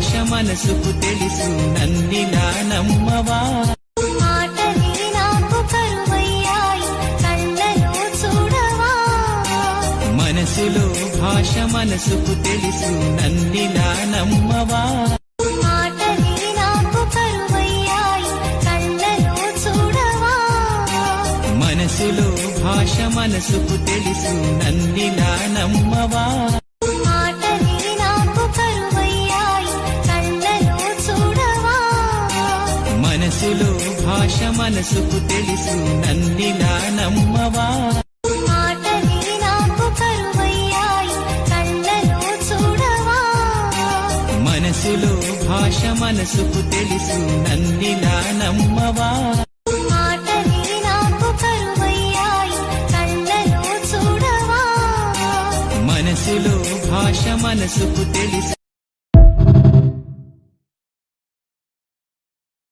భాష మనసుకు తెలుసు నన్నిలా నమ్మవా మాటలే నాకు కరువయ్యాయి కళ్ళలో చూడవా మనసులో భాష మనసుకు తెలుసు నన్నిలా నమ్మవా మాటలే నాకు కరువయ్యాయి కళ్ళలో చూడవా మనసులో భాష మనసుకు తెలుసు నన్నిలా నమ్మవా మాటలే నాకు కరువయ్యాయి కళ్ళలో చూడవా మనసులో భాష మనసుకు తెలుసు నన్నిలా నమ్మవా మాటలే నాకు కరువయ్యాయి కళ్ళలో చూడవా మనసులో భాష మనసుకు తెలుసు నన్నిలా నమ్మవా మాటలే నాకు కరువయ్యాయి కళ్ళలో చూడవా మనసులో భాష మనసుకు తెలుసు